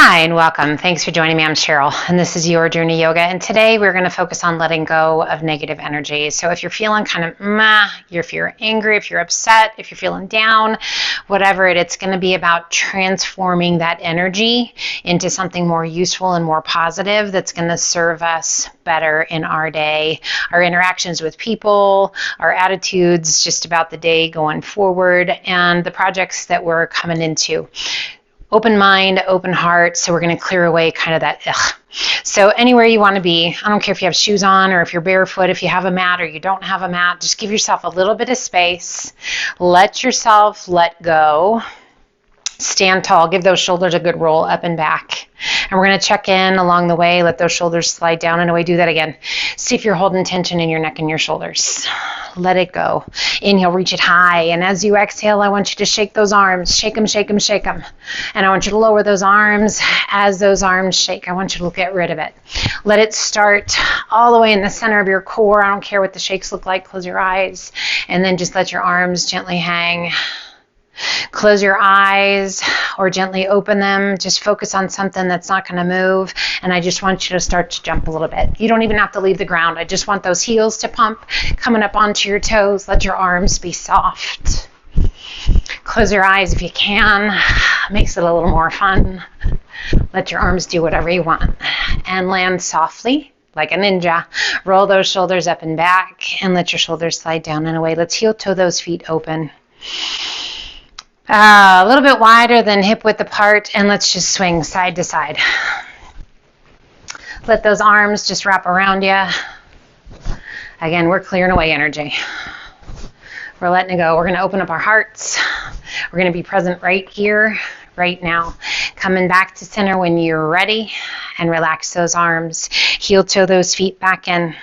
Hi and welcome. Thanks for joining me. I'm Cheryl and this is Your Journey Yoga, and today we're going to focus on letting go of negative energy. So if you're feeling kind of if you're angry, if you're upset, if you're feeling down, whatever it's going to be about transforming that energy into something more useful and more positive that's going to serve us better in our day, our interactions with people, our attitudes just about the day going forward, and the projects that we're coming into. Open mind, open heart, so we're going to clear away kind of that ugh. So anywhere you want to be, I don't care if you have shoes on or if you're barefoot, if you have a mat or you don't have a mat, just give yourself a little bit of space. Let yourself let go. Stand tall, give those shoulders a good roll up and back. And we're going to check in along the way, let those shoulders slide down and away. Do that again. See if you're holding tension in your neck and your shoulders. Let it go. Inhale, reach it high. And as you exhale, I want you to shake those arms. Shake them, shake them, shake them. And I want you to lower those arms. As those arms shake, I want you to get rid of it. Let it start all the way in the center of your core. I don't care what the shakes look like. Close your eyes. And then just let your arms gently hang. Close your eyes or gently open them. Just focus on something that's not going to move. And I just want you to start to jump a little bit. You don't even have to leave the ground. I just want those heels to pump, coming up onto your toes. Let your arms be soft. Close your eyes if you can. Makes it a little more fun. Let your arms do whatever you want. And land softly like a ninja. Roll those shoulders up and back and let your shoulders slide down and away. Let's heel toe those feet open. A little bit wider than hip width apart, and let's just swing side to side. Let those arms just wrap around you. Again, we're clearing away energy. We're letting it go. We're going to open up our hearts. We're going to be present right here, right now. Coming back to center when you're ready, and relax those arms. Heel toe those feet back in.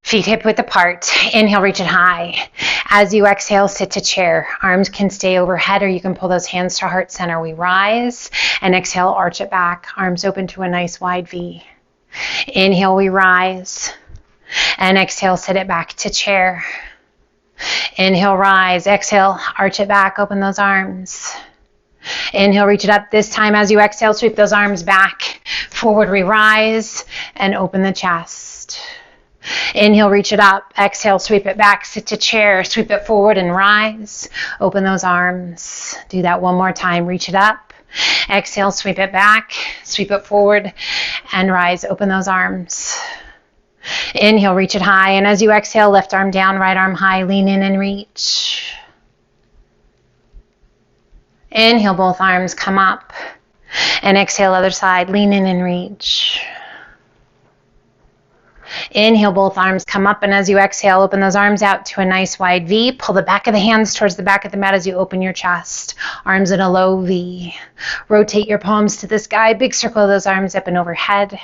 Feet hip width apart. Inhale, reach it high. As you exhale, sit to chair. Arms can stay overhead or you can pull those hands to heart center. We rise and exhale, arch it back. Arms open to a nice wide V. Inhale, we rise. And exhale, sit it back to chair. Inhale, rise. Exhale, arch it back. Open those arms. Inhale, reach it up. This time as you exhale, sweep those arms back. Forward, we rise and open the chest. Inhale, reach it up. Exhale, sweep it back. Sit to chair. Sweep it forward and rise. Open those arms. Do that one more time. Reach it up. Exhale, sweep it back. Sweep it forward and rise. Open those arms. Inhale, reach it high. And as you exhale, left arm down, right arm high. Lean in and reach. Inhale, both arms come up. And exhale, other side. Lean in and reach. Inhale, both arms come up, and as you exhale, open those arms out to a nice wide V. Pull the back of the hands towards the back of the mat as you open your chest. Arms in a low V. Rotate your palms to the sky. Big circle of those arms up and overhead.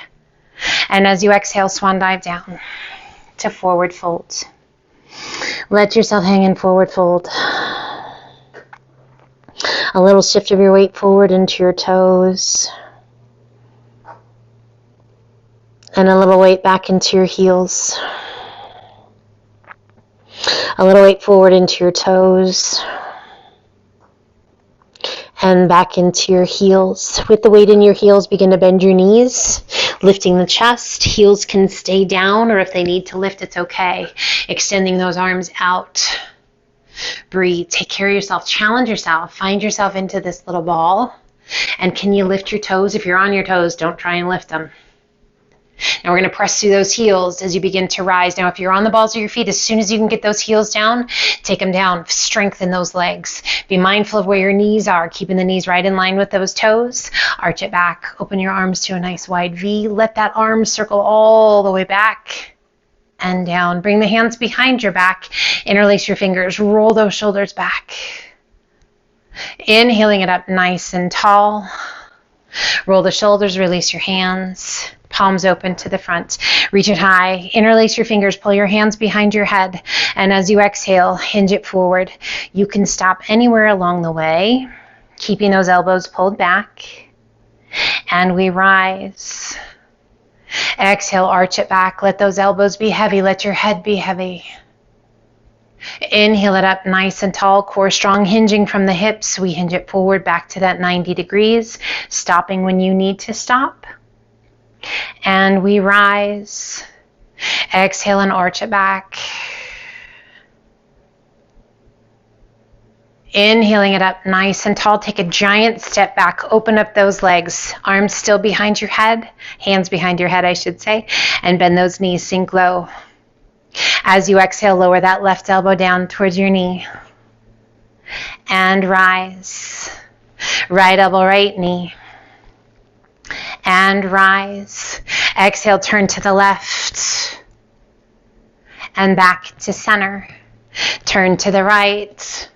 And as you exhale, swan dive down to forward fold. Let yourself hang in forward fold. A little shift of your weight forward into your toes. And a little weight back into your heels. A little weight forward into your toes. And back into your heels. With the weight in your heels, begin to bend your knees, lifting the chest. Heels can stay down, or if they need to lift, it's okay. Extending those arms out. Breathe. Take care of yourself. Challenge yourself. Find yourself into this little ball. And can you lift your toes? If you're on your toes, don't try and lift them. Now we're going to press through those heels as you begin to rise. Now if you're on the balls of your feet, as soon as you can get those heels down, take them down. Strengthen those legs. Be mindful of where your knees are, keeping the knees right in line with those toes. Arch it back. Open your arms to a nice wide V. Let that arm circle all the way back and down. Bring the hands behind your back. Interlace your fingers. Roll those shoulders back. Inhaling it up nice and tall. Roll the shoulders, release your hands. Palms open to the front. Reach it high. Interlace your fingers. Pull your hands behind your head. And as you exhale, hinge it forward. You can stop anywhere along the way, keeping those elbows pulled back. And we rise. Exhale, arch it back. Let those elbows be heavy. Let your head be heavy. Inhale it up nice and tall, core strong, hinging from the hips. We hinge it forward back to that 90 degrees, stopping when you need to stop. And we rise. Exhale and arch it back. Inhaling it up nice and tall. Take a giant step back. Open up those legs. Arms still behind your head. Hands behind your head, I should say. And bend those knees. Sink low. As you exhale, lower that left elbow down towards your knee. And rise. Right elbow, right knee. And rise. Exhale, turn to the left. And back to center. Turn to the right.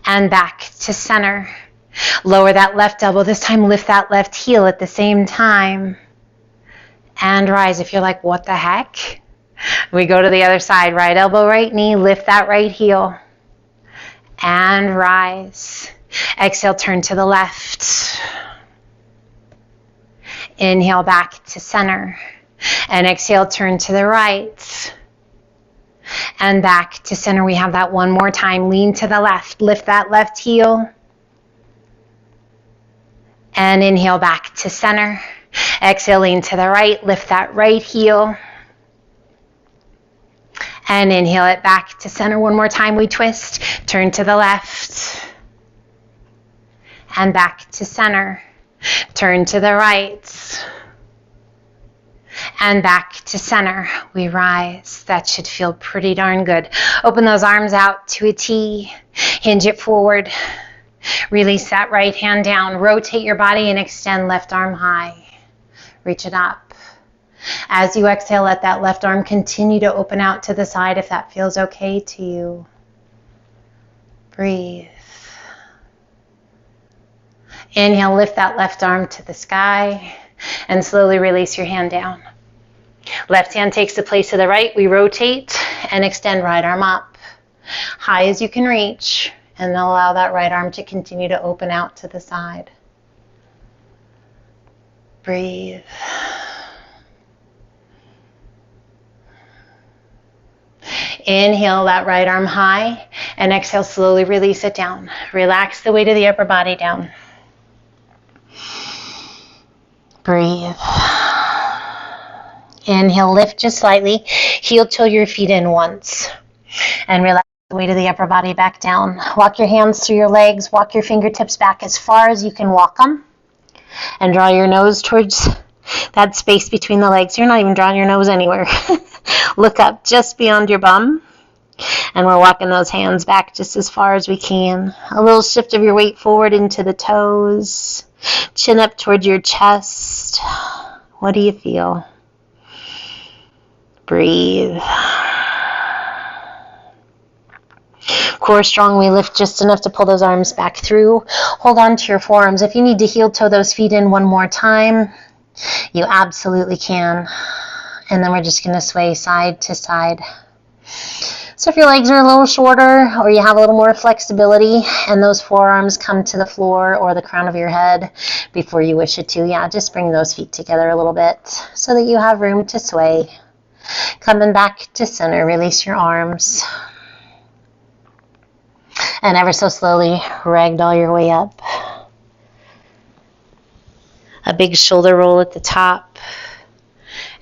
And back to center. Lower that left elbow. This time lift that left heel at the same time. And rise. If you're like, what the heck? We go to the other side. Right elbow, right knee. Lift that right heel. And rise. Exhale, turn to the left. Inhale back to center. And exhale, turn to the right. And back to center. We have that one more time. Lean to the left. Lift that left heel. And inhale back to center. Exhale, lean to the right. Lift that right heel. And inhale it back to center. One more time. We twist. Turn to the left. And back to center. Turn to the right. And back to center. We rise. That should feel pretty darn good. Open those arms out to a T. Hinge it forward. Release that right hand down. Rotate your body and extend left arm high. Reach it up. As you exhale, let that left arm continue to open out to the side if that feels okay to you. Breathe. Inhale, lift that left arm to the sky and slowly release your hand down. Left hand takes the place of the right. We rotate and extend right arm up. High as you can reach, and allow that right arm to continue to open out to the side. Breathe. Inhale that right arm high, and exhale, slowly release it down. Relax the weight of the upper body down. Breathe. Inhale, lift just slightly. Heel toe your feet in once. And relax the weight of the upper body back down. Walk your hands through your legs. Walk your fingertips back as far as you can walk them. And draw your nose towards that space between the legs. You're not even drawing your nose anywhere. Look up just beyond your bum. And we're walking those hands back just as far as we can. A little shift of your weight forward into the toes. Chin up towards your chest. What do you feel? Breathe. Core strong, we lift just enough to pull those arms back through. Hold on to your forearms. If you need to heel toe those feet in one more time, you absolutely can. And then we're just going to sway side to side. So if your legs are a little shorter or you have a little more flexibility and those forearms come to the floor or the crown of your head before you wish it to, just bring those feet together a little bit so that you have room to sway. Coming back to center, release your arms. And ever so slowly, ragdoll your way up. A big shoulder roll at the top.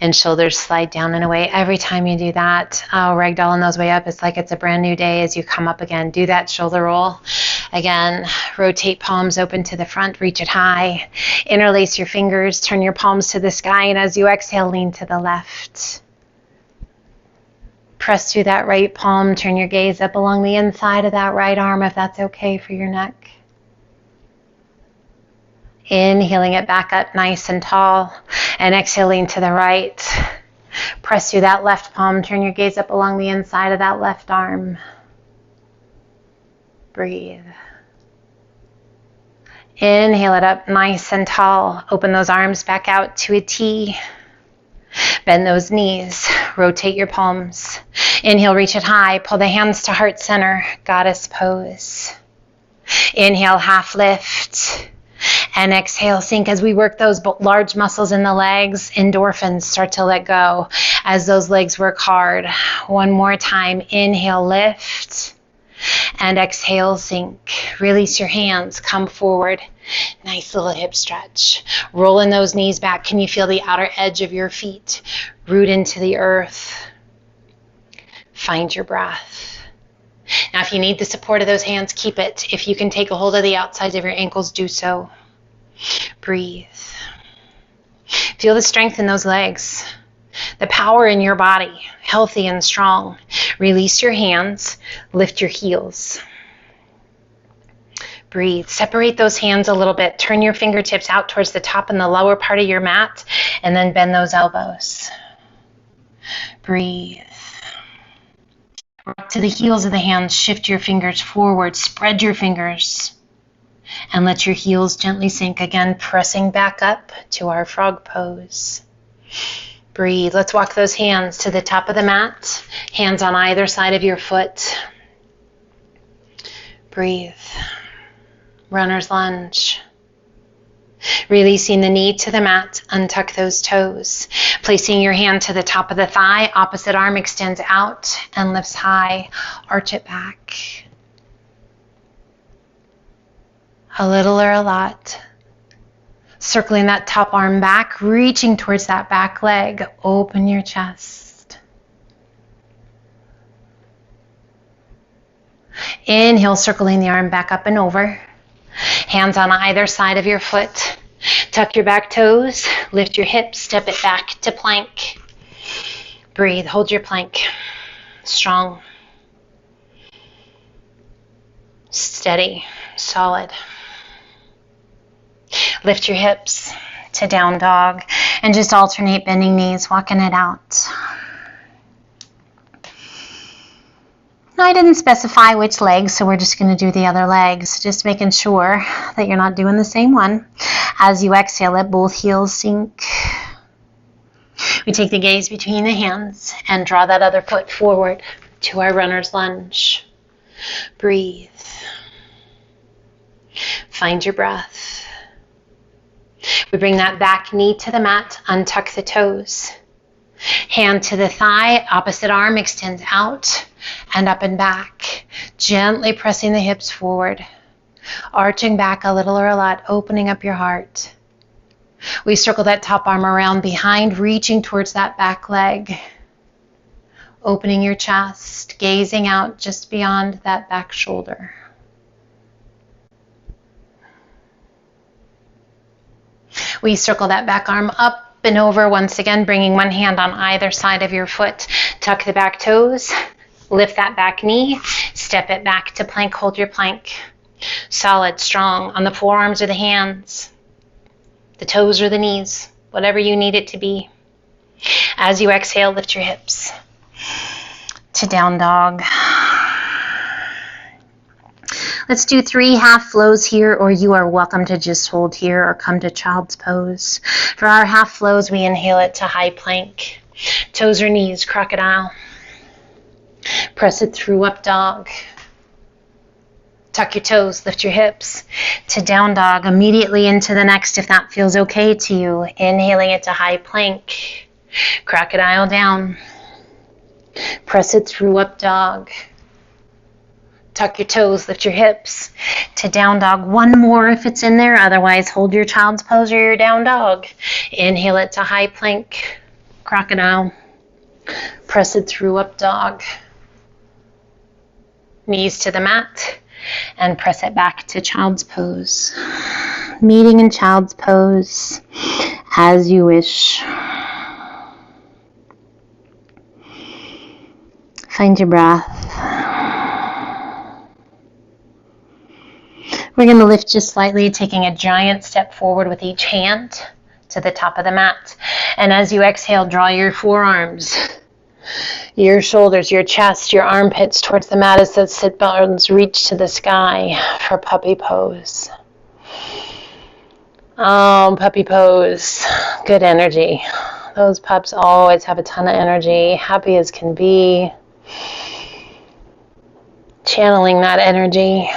And shoulders slide down and away. Every time you do that, ragdolling those way up, it's like it's a brand new day as you come up again. Do that shoulder roll. Again, rotate palms open to the front, reach it high. Interlace your fingers, turn your palms to the sky, and as you exhale, lean to the left. Press through that right palm, turn your gaze up along the inside of that right arm if that's okay for your neck. Inhaling it back up nice and tall, and exhaling to the right. Press through that left palm, turn your gaze up along the inside of that left arm. Breathe. Inhale it up nice and tall. Open those arms back out to a T. Bend those knees. Rotate your palms. Inhale, reach it high. Pull the hands to heart center. Goddess pose. Inhale, half lift. And exhale, sink. As we work those large muscles in the legs, endorphins start to let go as those legs work hard. One more time. Inhale, lift. And exhale, sink. Release your hands. Come forward. Nice little hip stretch. Rolling those knees back. Can you feel the outer edge of your feet root into the earth? Find your breath. Now, if you need the support of those hands, keep it. If you can take a hold of the outsides of your ankles, do so. Breathe. Feel the strength in those legs. The power in your body, healthy and strong. Release your hands. Lift your heels. Breathe. Separate those hands a little bit. Turn your fingertips out towards the top and the lower part of your mat, and then bend those elbows. Breathe. Rock to the heels of the hands. Shift your fingers forward. Spread your fingers. And let your heels gently sink. Again, pressing back up to our frog pose. Breathe. Let's walk those hands to the top of the mat. Hands on either side of your foot. Breathe. Runner's lunge. Releasing the knee to the mat, untuck those toes. Placing your hand to the top of the thigh, opposite arm extends out and lifts high. Arch it back. A little or a lot. Circling that top arm back, reaching towards that back leg. Open your chest. Inhale, circling the arm back up and over. Hands on either side of your foot. Tuck your back toes, lift your hips, step it back to plank. Breathe, hold your plank. Strong. Steady, solid. Lift your hips to down dog and just alternate bending knees, walking it out. I didn't specify which leg, so we're just going to do the other legs, just making sure that you're not doing the same one. As you exhale, let both heels sink. We take the gaze between the hands and draw that other foot forward to our runner's lunge. Breathe. Find your breath. We bring that back knee to the mat, untuck the toes. Hand to the thigh, opposite arm extends out and up and back. Gently pressing the hips forward. Arching back a little or a lot, opening up your heart. We circle that top arm around behind, reaching towards that back leg. Opening your chest, gazing out just beyond that back shoulder. We circle that back arm up and over once again, bringing one hand on either side of your foot. Tuck the back toes, lift that back knee, step it back to plank, hold your plank. Solid, strong on the forearms or the hands, the toes or the knees, whatever you need it to be. As you exhale, lift your hips to down dog. Let's do 3 half flows here, or you are welcome to just hold here or come to child's pose. For our half flows, we inhale it to high plank. Toes or knees, crocodile. Press it through up dog. Tuck your toes, lift your hips to down dog. Immediately into the next if that feels okay to you. Inhaling it to high plank. Crocodile down. Press it through up dog. Tuck your toes, lift your hips to down dog. One more if it's in there. Otherwise, hold your child's pose or your down dog. Inhale it to high plank, crocodile. Press it through up dog. Knees to the mat and press it back to child's pose. Meeting in child's pose as you wish. Find your breath. We're going to lift just slightly, taking a giant step forward with each hand to the top of the mat. And as you exhale, draw your forearms, your shoulders, your chest, your armpits towards the mat as those sit bones reach to the sky for puppy pose. Oh, puppy pose. Good energy. Those pups always have a ton of energy, happy as can be. Channeling that energy.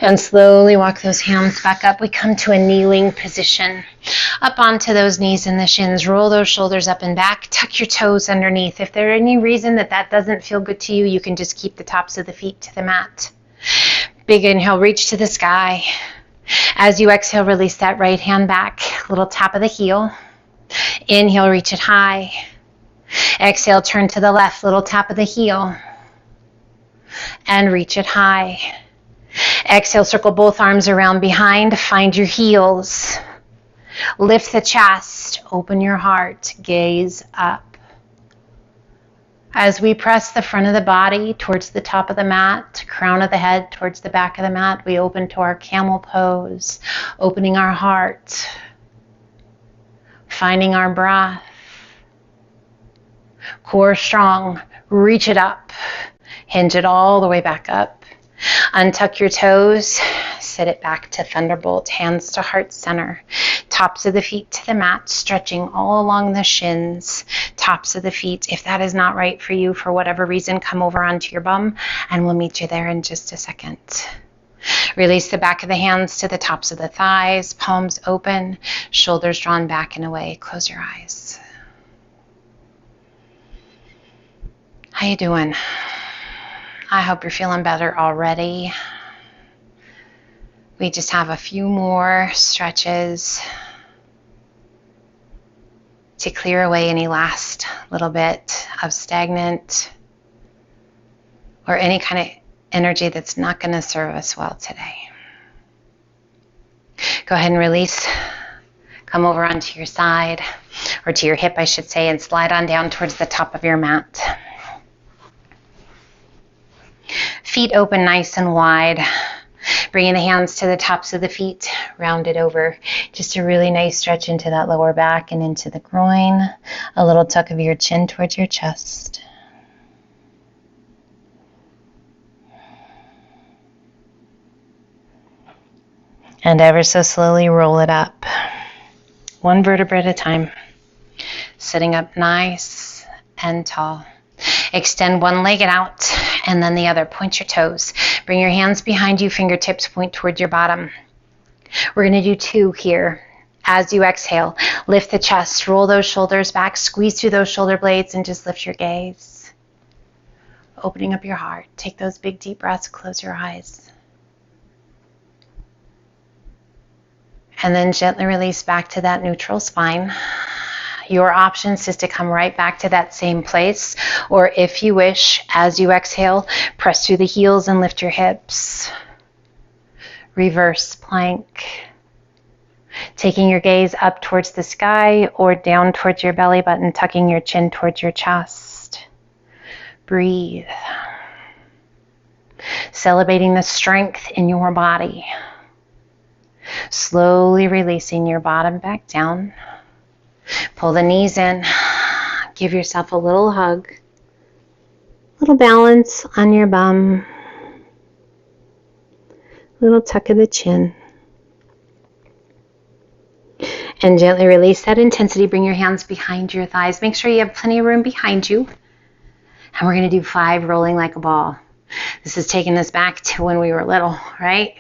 And slowly walk those hands back up. We come to a kneeling position. Up onto those knees and the shins. Roll those shoulders up and back. Tuck your toes underneath. If there's any reason that doesn't feel good to you, you can just keep the tops of the feet to the mat. Big inhale, reach to the sky. As you exhale, release that right hand back. Little tap of the heel. Inhale, reach it high. Exhale, turn to the left. Little tap of the heel. And reach it high. Exhale, circle both arms around behind. Find your heels. Lift the chest. Open your heart. Gaze up. As we press the front of the body towards the top of the mat, crown of the head towards the back of the mat, we open to our camel pose, opening our heart, finding our breath. Core strong. Reach it up. Hinge it all the way back up. Untuck your toes, sit it back to thunderbolt, hands to heart center, tops of the feet to the mat, stretching all along the shins, tops of the feet. If that is not right for you, for whatever reason, come over onto your bum, and we'll meet you there in just a second. Release the back of the hands to the tops of the thighs, palms open, shoulders drawn back and away. Close your eyes. How you doing? I hope you're feeling better already. We just have a few more stretches to clear away any last little bit of stagnant or any kind of energy that's not going to serve us well today. Go ahead and release. Come over onto your side, or to your hip, I should say, and slide on down towards the top of your mat. Feet open nice and wide. Bringing the hands to the tops of the feet, round it over. Just a really nice stretch into that lower back and into the groin. A little tuck of your chin towards your chest. And ever so slowly roll it up. One vertebra at a time. Sitting up nice and tall. Extend one leg out and then the other. Point your toes. Bring your hands behind you, fingertips point toward your bottom. We're going to do 2 here. As you exhale, lift the chest, roll those shoulders back, squeeze through those shoulder blades, and just lift your gaze. Opening up your heart. Take those big deep breaths, close your eyes. And then gently release back to that neutral spine. Your options is to come right back to that same place, or if you wish, as you exhale, press through the heels and lift your hips. Reverse plank. Taking your gaze up towards the sky or down towards your belly button, tucking your chin towards your chest. Breathe. Celebrating the strength in your body. Slowly releasing your bottom back down. Pull the knees in. Give yourself a little hug. Little balance on your bum. Little tuck of the chin. And gently release that intensity. Bring your hands behind your thighs. Make sure you have plenty of room behind you. And we're going to do 5 rolling like a ball. This is taking us back to when we were little, right?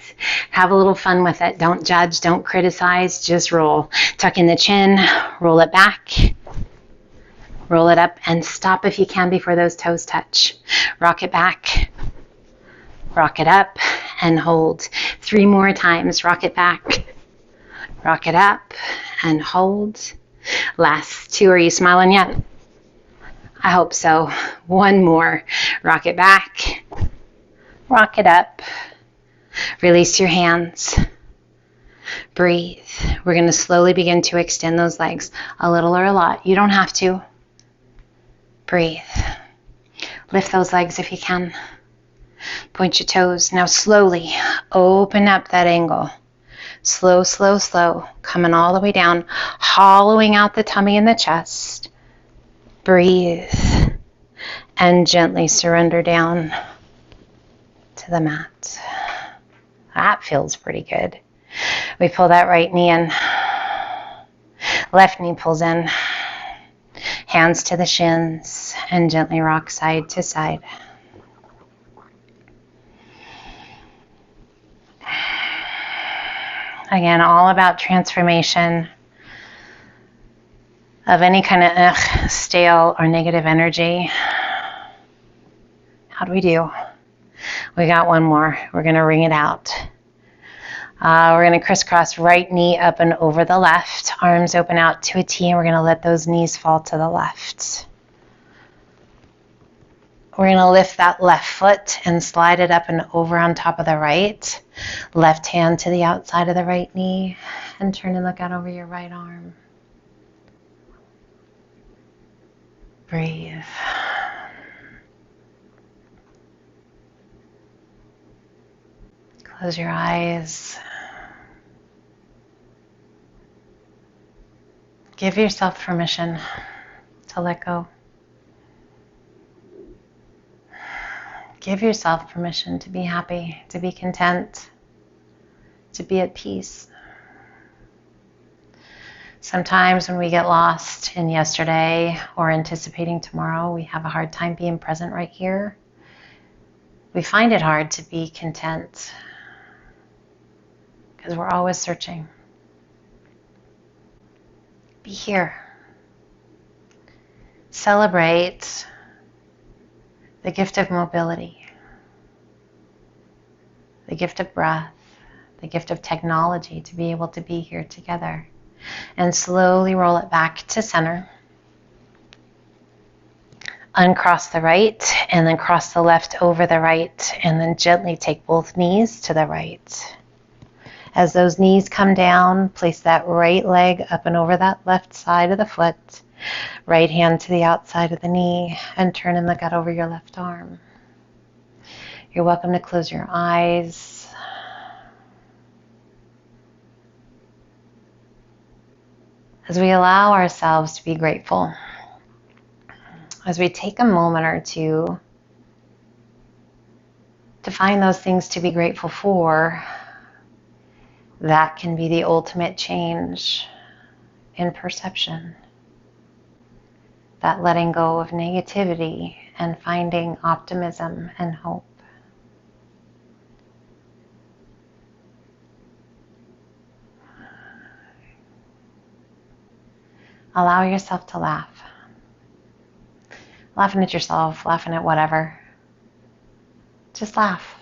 Have a little fun with it. Don't judge, don't criticize, just roll. Tuck in the chin, roll it back, roll it up, and stop if you can before those toes touch. Rock it back, rock it up, and hold. 3 more times. Rock it back, rock it up, and hold. Last 2. Are you smiling yet? I hope so. 1 more. Rock it back. Rock it up. Release your hands. Breathe. We're going to slowly begin to extend those legs a little or a lot. You don't have to. Breathe. Lift those legs if you can. Point your toes. Now slowly open up that angle. Slow, slow, slow. Coming all the way down. Hollowing out the tummy and the chest. Breathe and gently surrender down to the mat. That feels pretty good. We pull that right knee in. Left knee pulls in. Hands to the shins and gently rock side to side. Again, all about transformation of any kind of stale or negative energy. How do we do? We got one more. We're going to ring it out. We're going to crisscross right knee up and over the left. Arms open out to a T, and we're going to let those knees fall to the left. We're going to lift that left foot and slide it up and over on top of the right. Left hand to the outside of the right knee, and turn and look out over your right arm. Breathe. Close your eyes. Give yourself permission to let go. Give yourself permission to be happy, to be content, to be at peace. Sometimes when we get lost in yesterday or anticipating tomorrow, we have a hard time being present right here. We find it hard to be content because we're always searching. Be here. Celebrate the gift of mobility, the gift of breath, the gift of technology to be able to be here together. And slowly roll it back to center. Uncross the right, and then cross the left over the right, and then gently take both knees to the right. As those knees come down, place that right leg up and over that left side of the foot. Right hand to the outside of the knee, and turn and look out over your left arm. You're welcome to close your eyes. As we allow ourselves to be grateful, as we take a moment or two to find those things to be grateful for, that can be the ultimate change in perception. That letting go of negativity and finding optimism and hope. Allow yourself to laugh. Laughing at yourself, laughing at whatever. Just laugh.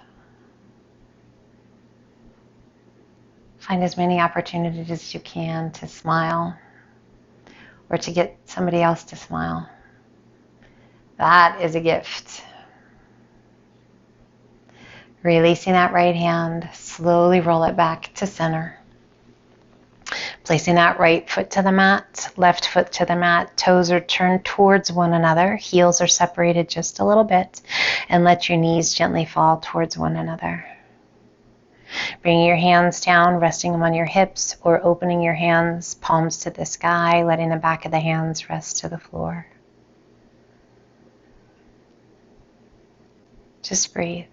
Find as many opportunities as you can to smile or to get somebody else to smile. That is a gift. Releasing that right hand, slowly roll it back to center. Placing that right foot to the mat, left foot to the mat, toes are turned towards one another, heels are separated just a little bit, and let your knees gently fall towards one another. Bringing your hands down, resting them on your hips, or opening your hands, palms to the sky, letting the back of the hands rest to the floor. Just breathe.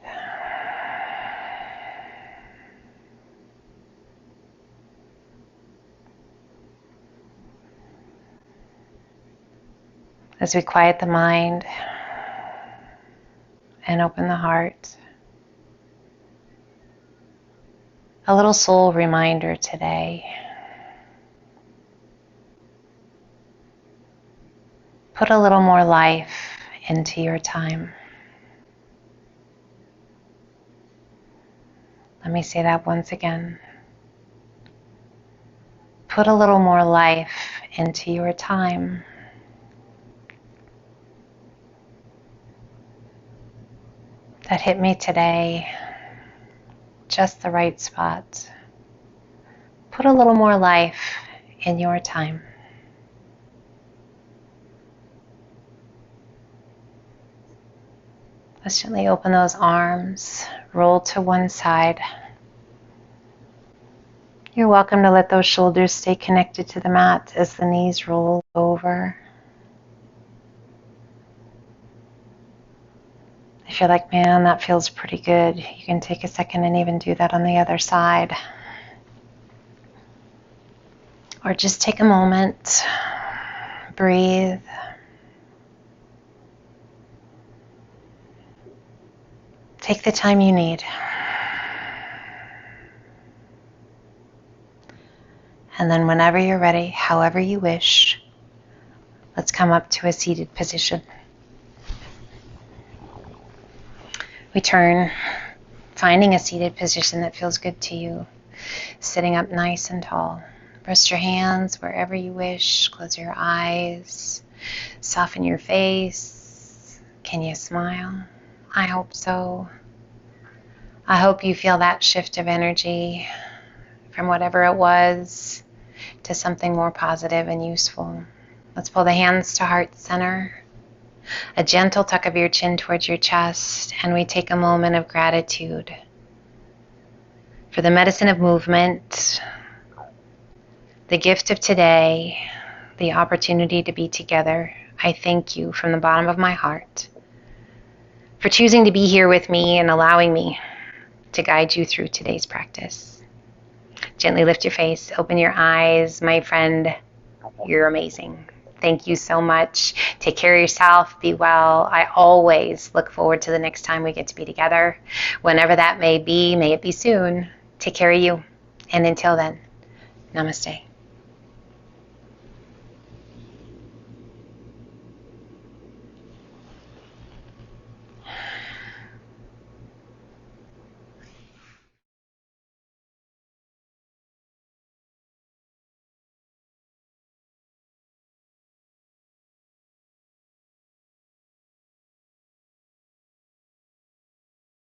As we quiet the mind and open the heart, a little soul reminder today. Put a little more life into your time. Let me say that once again. Put a little more life into your time. That hit me today, just the right spot. Put a little more life in your time. Let's gently open those arms, roll to one side. You're welcome to let those shoulders stay connected to the mat as the knees roll over. If you're like, man, that feels pretty good, you can take a second and even do that on the other side. Or just take a moment, breathe. Take the time you need. And then whenever you're ready, however you wish, let's come up to a seated position. We turn, finding a seated position that feels good to you. Sitting up nice and tall. Rest your hands wherever you wish. Close your eyes. Soften your face. Can you smile? I hope so. I hope you feel that shift of energy from whatever it was to something more positive and useful. Let's pull the hands to heart center. A gentle tuck of your chin towards your chest, and we take a moment of gratitude for the medicine of movement, the gift of today, the opportunity to be together. I thank you from the bottom of my heart for choosing to be here with me and allowing me to guide you through today's practice. Gently lift your face, open your eyes. My friend, you're amazing. Thank you so much. Take care of yourself. Be well. I always look forward to the next time we get to be together. Whenever that may be, may it be soon. Take care of you. And until then, namaste.